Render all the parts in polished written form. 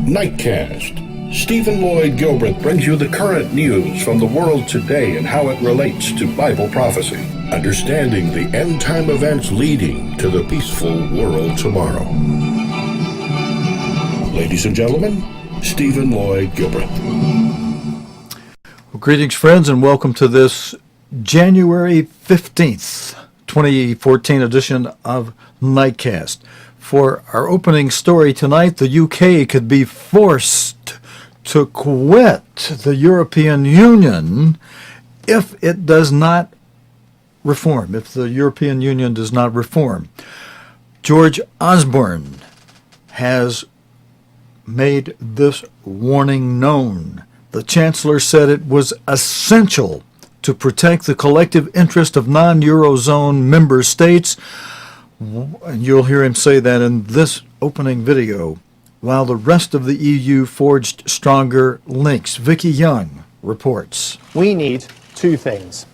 Nightcast. Stephen Lloyd Gilbreth brings you the current news from the world today and how it relates to Bible prophecy. Understanding the end-time events leading to the peaceful world tomorrow. Ladies and gentlemen, Stephen Lloyd Gilbreth. Well, greetings, friends, and welcome to this January 15th, 2014 edition of Nightcast. For our opening story tonight, the UK could be forced to quit the European Union if it does not reform, if the European Union does not reform. George Osborne has made this warning known. The Chancellor said it was essential to protect the collective interest of non-Eurozone member states. And you'll hear him say that in this opening video, while the rest of the EU forged stronger links. Vicky Young reports. We need two things.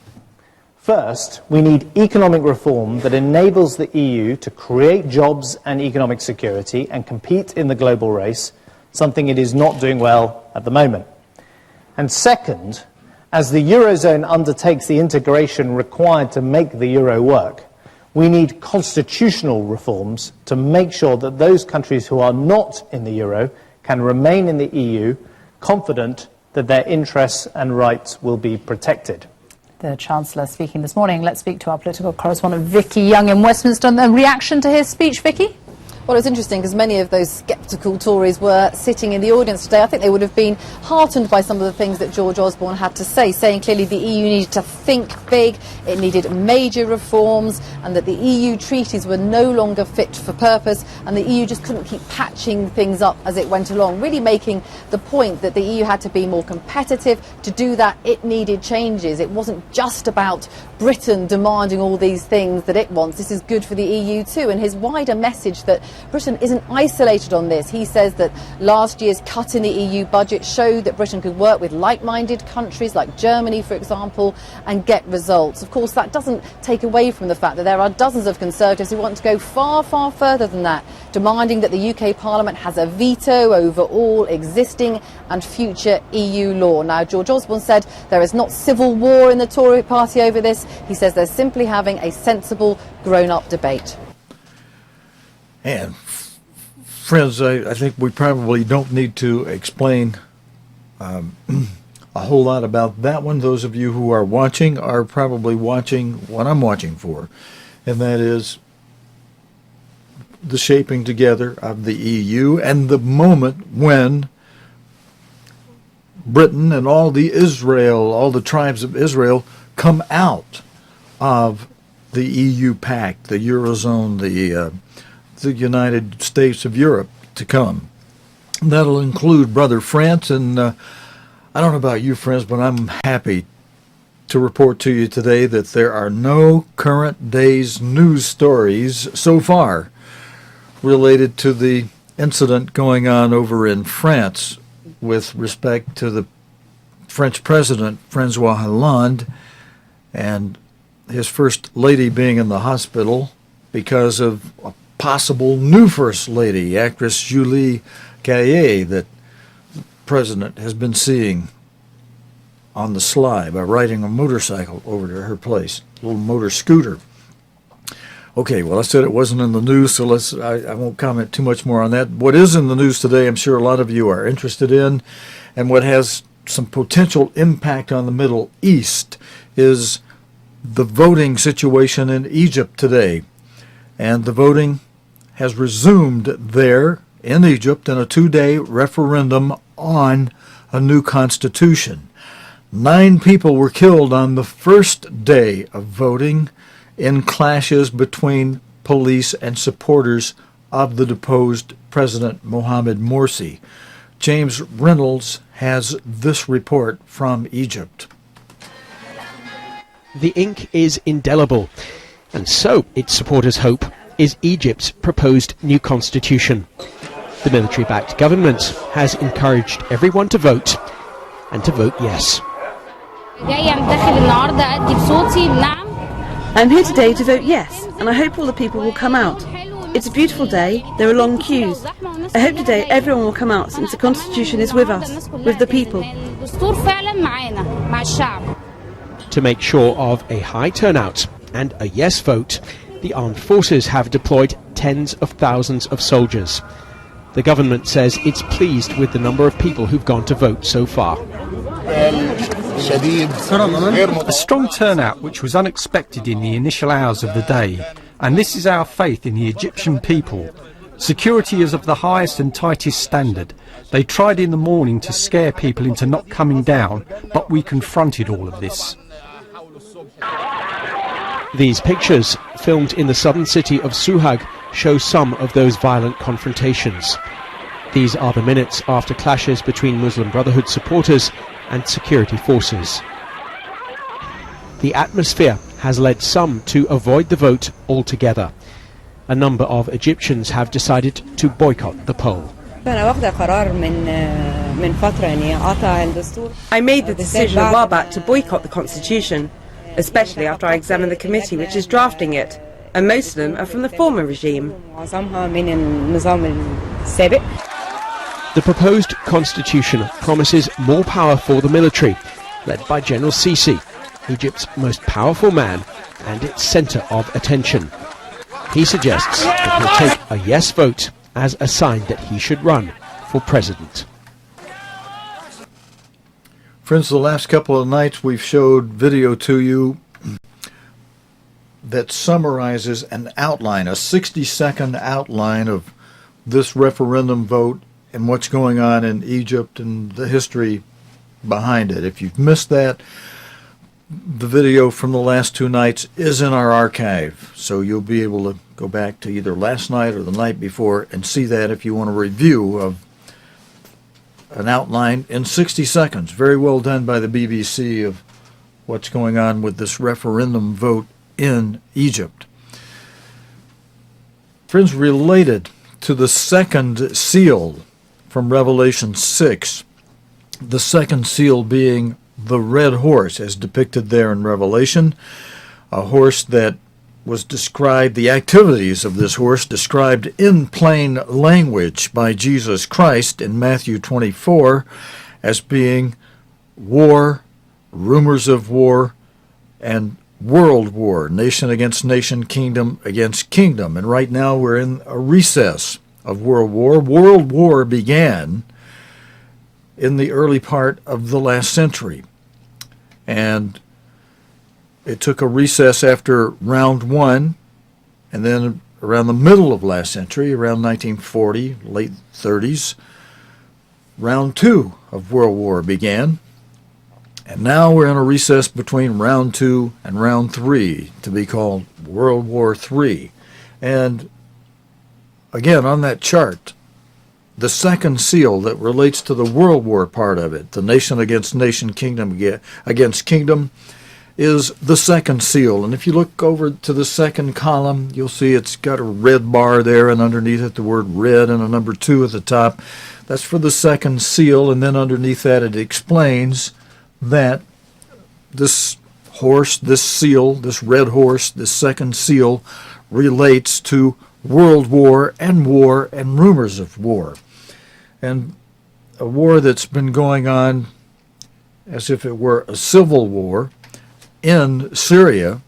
First, we need economic reform that enables the EU to create jobs and economic security and compete in the global race, something it is not doing well at the moment. And second, as the Eurozone undertakes the integration required to make the euro work, we need constitutional reforms to make sure that those countries who are not in the euro can remain in the EU, confident that their interests and rights will be protected. The Chancellor speaking this morning. Let's speak to our political correspondent Vicky Young in Westminster. A reaction to his speech, Vicky? Well, it's interesting because many of those sceptical Tories were sitting in the audience today. I think they would have been heartened by some of the things that George Osborne had to say, saying clearly the EU needed to think big, it needed major reforms, and that the EU treaties were no longer fit for purpose, and the EU just couldn't keep patching things up as it went along, really making the point that the EU had to be more competitive. To do that, it needed changes. It wasn't just about Britain demanding all these things that it wants. This is good for the EU too, and his wider message that Britain isn't isolated on this. He says that last year's cut in the EU budget showed that Britain could work with like-minded countries like Germany, for example, and get results. Of course, that doesn't take away from the fact that there are dozens of Conservatives who want to go far, far further than that, demanding that the UK Parliament has a veto over all existing and future EU law. Now, George Osborne said there is not civil war in the Tory party over this. He says they're simply having a sensible, grown-up debate. And friends, I think we probably don't need to explain a whole lot about that one. Those of you who are watching are probably watching what I'm watching for, and that is the shaping together of the EU and the moment when Britain and all the tribes of Israel come out of the EU pact, the Eurozone, the United States of Europe to come. That'll include Brother France, and I don't know about you, friends, but I'm happy to report to you today that there are no current day's news stories so far related to the incident going on over in France with respect to the French president, François Hollande, and his first lady being in the hospital because of a possible new first lady, actress Julie Gaillet, that the president has been seeing on the sly by riding a motorcycle over to her place, a little motor scooter. Okay, well, I said it wasn't in the news, so I won't comment too much more on that. What is in the news today, I'm sure a lot of you are interested in, and what has some potential impact on the Middle East is the voting situation in Egypt today. And the voting has resumed there in Egypt in a 2-day referendum on a new constitution. 9 people were killed on the first day of voting in clashes between police and supporters of the deposed President Mohamed Morsi. James Reynolds has this report from Egypt. The ink is indelible, and so its supporters hope is Egypt's proposed new constitution. The military-backed government has encouraged everyone to vote, and to vote yes. I'm here today to vote yes, and I hope all the people will come out. It's a beautiful day. There are long queues. I hope today everyone will come out since the Constitution is with us, with the people. To make sure of a high turnout and a yes vote, the armed forces have deployed tens of thousands of soldiers. The government says it's pleased with the number of people who've gone to vote so far. A strong turnout which was unexpected in the initial hours of the day, and this is our faith in the Egyptian people. Security is of the highest and tightest standard. They tried in the morning to scare people into not coming down, but we confronted all of this. These pictures, filmed in the southern city of Suhag, show some of those violent confrontations. These are the minutes after clashes between Muslim Brotherhood supporters and security forces. The atmosphere has led some to avoid the vote altogether. A number of Egyptians have decided to boycott the poll. I made the decision a while back to boycott the Constitution, especially after I examined the committee which is drafting it, and most of them are from the former regime. The proposed constitution promises more power for the military, led by General Sisi, Egypt's most powerful man and its centre of attention. He suggests it will take a yes vote as a sign that he should run for president. Friends, the last couple of nights we've showed video to you that summarizes an outline, a 60-second outline of this referendum vote and what's going on in Egypt and the history behind it. If you've missed that, the video from the last two nights is in our archive, so you'll be able to go back to either last night or the night before and see that if you want a review of an outline in 60 seconds. Very well done by the BBC of what's going on with this referendum vote in Egypt. Friends, related to the second seal from Revelation 6, the second seal being the red horse as depicted there in Revelation, a horse that was described, the activities of this horse described in plain language by Jesus Christ in Matthew 24 as being war, rumors of war, and world war, nation against nation, kingdom against kingdom. And right now we're in a recess of world war. World war began in the early part of the last century. And it took a recess after round one, and then around the middle of last century, around 1940, late 30s, round two of World War began. And now we're in a recess between round two and round three to be called World War III. And again, on that chart, the second seal that relates to the World War part of it, the nation against nation, kingdom against kingdom, is the second seal. And if you look over to the second column, you'll see it's got a red bar there, and underneath it the word red and a number 2 at the top. That's for the second seal, and then underneath that it explains that this horse, this seal, this red horse, this second seal relates to world war and rumors of war. And a war that's been going on as if it were a civil war in Syria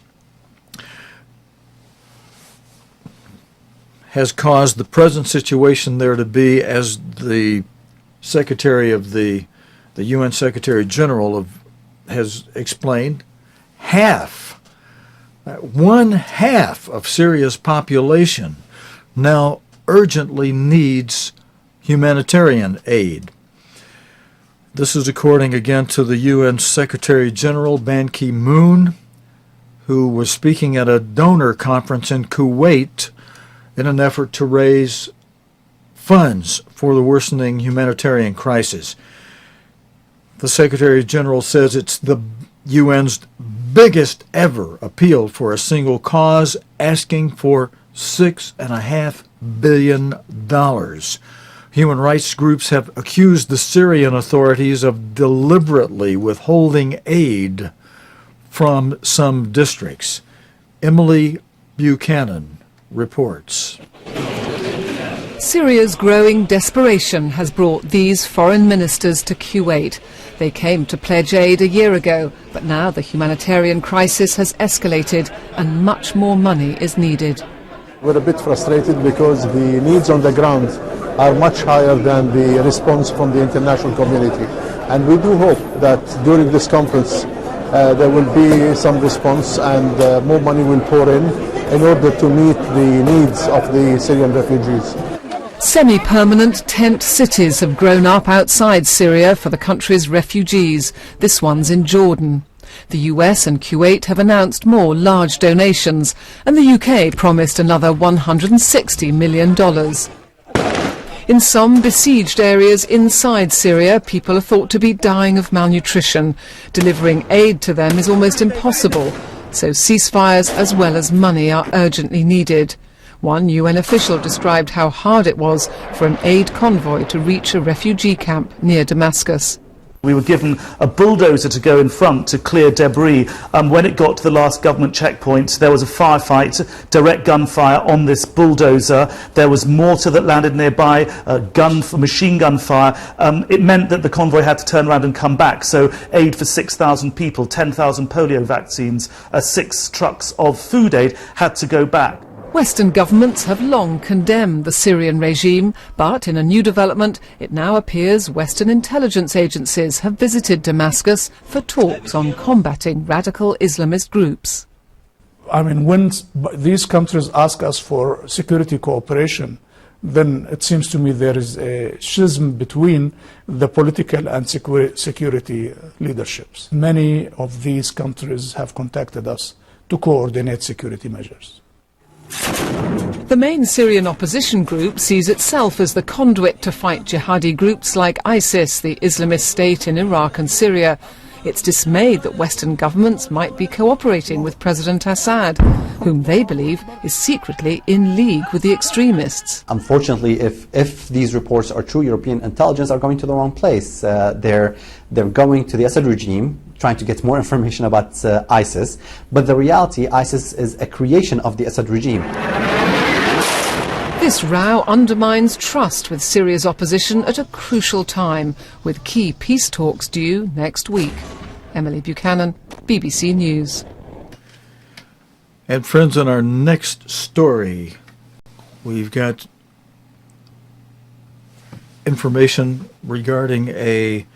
has caused the present situation there to be, as the Secretary of the UN Secretary General has explained, one half of Syria's population now urgently needs humanitarian aid. This is according again to the UN Secretary General Ban Ki-moon, who was speaking at a donor conference in Kuwait in an effort to raise funds for the worsening humanitarian crisis. The Secretary General says it's the UN's biggest ever appeal for a single cause, asking for $6.5 billion. Human rights groups have accused the Syrian authorities of deliberately withholding aid from some districts. Emily Buchanan reports. Syria's growing desperation has brought these foreign ministers to Kuwait. They came to pledge aid a year ago, but now the humanitarian crisis has escalated and much more money is needed. We're a bit frustrated because the needs on the ground are much higher than the response from the international community. And we do hope that during this conference there will be some response and more money will pour in order to meet the needs of the Syrian refugees. Semi-permanent tent cities have grown up outside Syria for the country's refugees. This one's in Jordan. The US and Kuwait have announced more large donations, and the UK promised another $160 million. In some besieged areas inside Syria, people are thought to be dying of malnutrition. Delivering aid to them is almost impossible, so ceasefires as well as money are urgently needed. One UN official described how hard it was for an aid convoy to reach a refugee camp near Damascus. We were given a bulldozer to go in front to clear debris. When it got to the last government checkpoint, there was a firefight, direct gunfire on this bulldozer. There was mortar that landed nearby, machine gun fire. It meant that the convoy had to turn around and come back. So aid for 6,000 people, 10,000 polio vaccines, 6 trucks of food aid had to go back. Western governments have long condemned the Syrian regime, but in a new development, it now appears Western intelligence agencies have visited Damascus for talks on combating radical Islamist groups. I mean, when these countries ask us for security cooperation, then it seems to me there is a schism between the political and security leaderships. Many of these countries have contacted us to coordinate security measures. The main Syrian opposition group sees itself as the conduit to fight jihadi groups like ISIS, the Islamist state in Iraq and Syria. It's dismayed that Western governments might be cooperating with President Assad, whom they believe is secretly in league with the extremists. Unfortunately, if these reports are true, European intelligence are going to the wrong place. They're going to the Assad regime, trying to get more information about ISIS, but the reality, ISIS is a creation of the Assad regime. This row undermines trust with Syria's opposition at a crucial time, with key peace talks due next week. Emily Buchanan, BBC News. And friends, in our next story, we've got information regarding a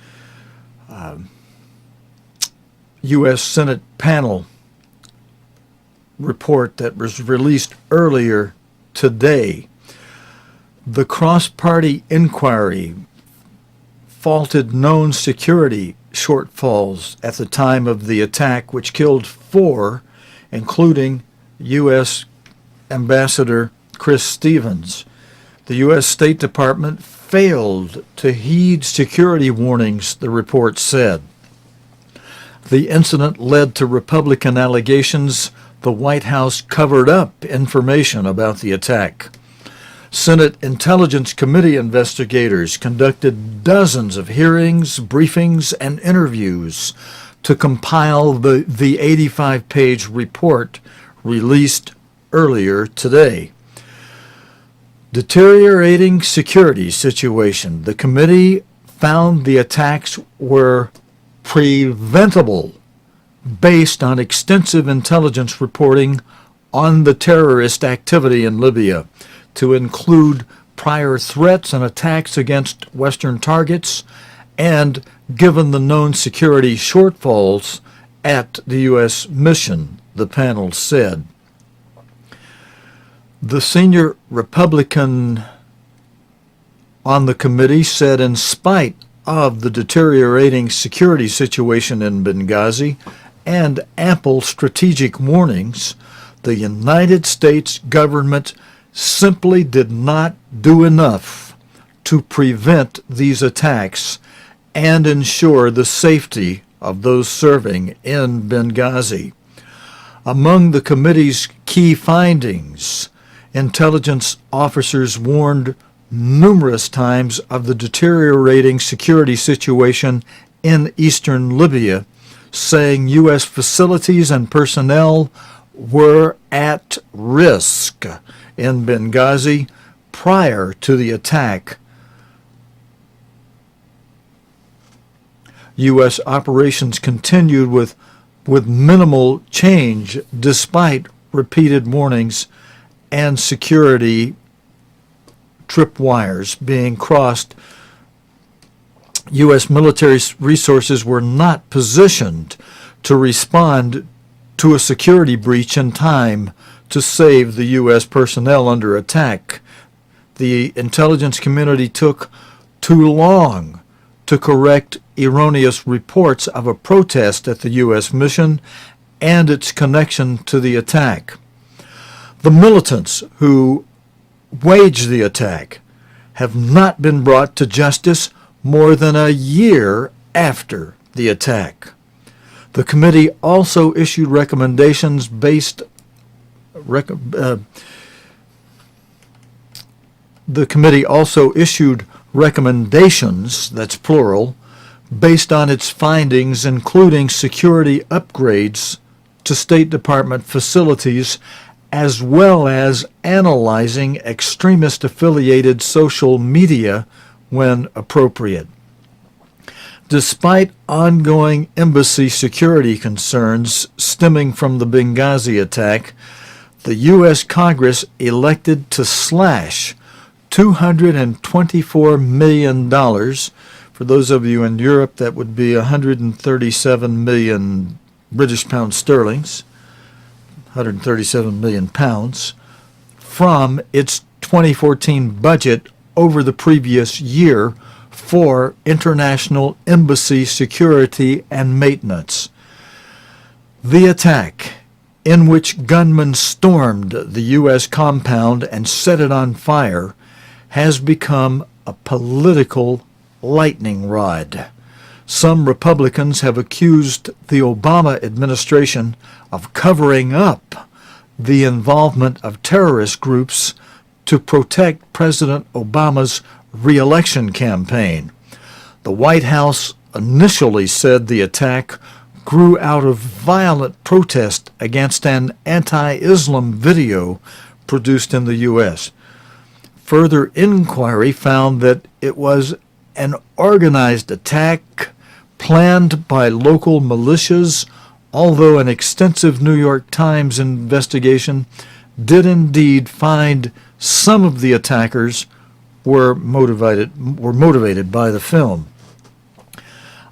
U.S. Senate panel report that was released earlier today. The cross-party inquiry faulted known security shortfalls at the time of the attack, which killed 4, including U.S. Ambassador Chris Stevens. The U.S. State Department failed to heed security warnings, the report said. The incident led to Republican allegations the White House covered up information about the attack. Senate Intelligence Committee investigators conducted dozens of hearings, briefings, and interviews to compile the 85-page report released earlier today. Deteriorating security situation. The committee found the attacks were preventable based on extensive intelligence reporting on the terrorist activity in Libya, to include prior threats and attacks against Western targets, and given the known security shortfalls at the U.S. mission, the panel said. The senior Republican on the committee said in spite of the deteriorating security situation in Benghazi and ample strategic warnings, the United States government simply did not do enough to prevent these attacks and ensure the safety of those serving in Benghazi. Among the committee's key findings, intelligence officers warned numerous times of the deteriorating security situation in eastern Libya, saying U.S. facilities and personnel were at risk in Benghazi prior to the attack, U.S. operations continued with minimal change despite repeated warnings and security tripwires being crossed. U.S. military resources were not positioned to respond to a security breach in time to save the U.S. personnel under attack. The intelligence community took too long to correct erroneous reports of a protest at the U.S. mission and its connection to the attack. The militants who waged the attack have not been brought to justice more than a year after the attack. The committee also issued recommendations based the committee also issued recommendations, that's plural, based on its findings, including security upgrades to State Department facilities, as well as analyzing extremist-affiliated social media when appropriate. Despite ongoing embassy security concerns stemming from the Benghazi attack, the U.S. Congress elected to slash $224 million. For those of you in Europe, that would be 137 million British pound sterlings, 137 million pounds, from its 2014 budget over the previous year for international embassy security and maintenance. The attack, in which gunmen stormed the U.S. compound and set it on fire, has become a political lightning rod. Some Republicans have accused the Obama administration of covering up the involvement of terrorist groups to protect President Obama's re-election campaign. The White House initially said the attack grew out of violent protest against an anti-Islam video produced in the U.S. Further inquiry found that it was an organized attack planned by local militias, although an extensive New York Times investigation did indeed find some of the attackers were motivated by the film.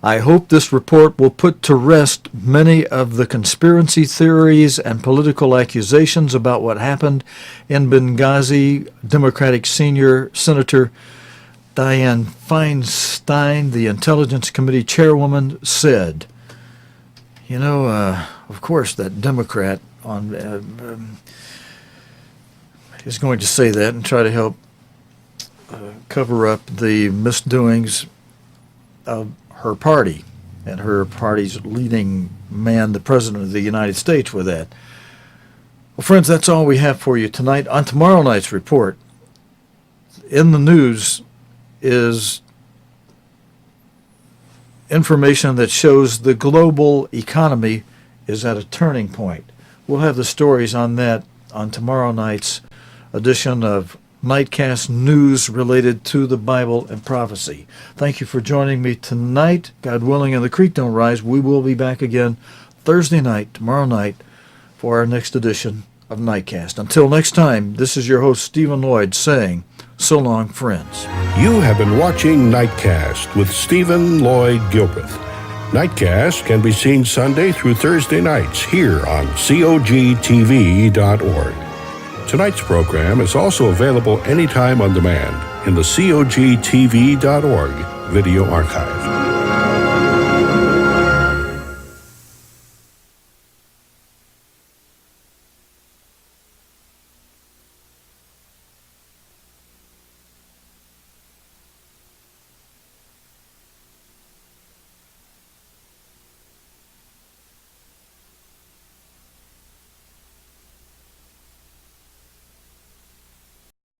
I hope this report will put to rest many of the conspiracy theories and political accusations about what happened in Benghazi. Democratic Senior Senator Dianne Feinstein, the Intelligence Committee chairwoman, said, of course that Democrat is going to say that and try to help cover up the misdoings of her party and her party's leading man, the President of the United States, with that. Well, friends, that's all we have for you tonight. On tomorrow night's report, in the news is information that shows the global economy is at a turning point. We'll have the stories on that on tomorrow night's edition of Nightcast News related to the Bible and prophecy. Thank you for joining me tonight. God willing, and the creek don't rise, we will be back again Thursday night, tomorrow night, for our next edition of Nightcast. Until next time, this is your host, Stephen Lloyd, saying, so long, friends. You have been watching Nightcast with Stephen Lloyd Gilbreth. Nightcast can be seen Sunday through Thursday nights here on COGTV.org. Tonight's program is also available anytime on demand in the COGTV.org video archive.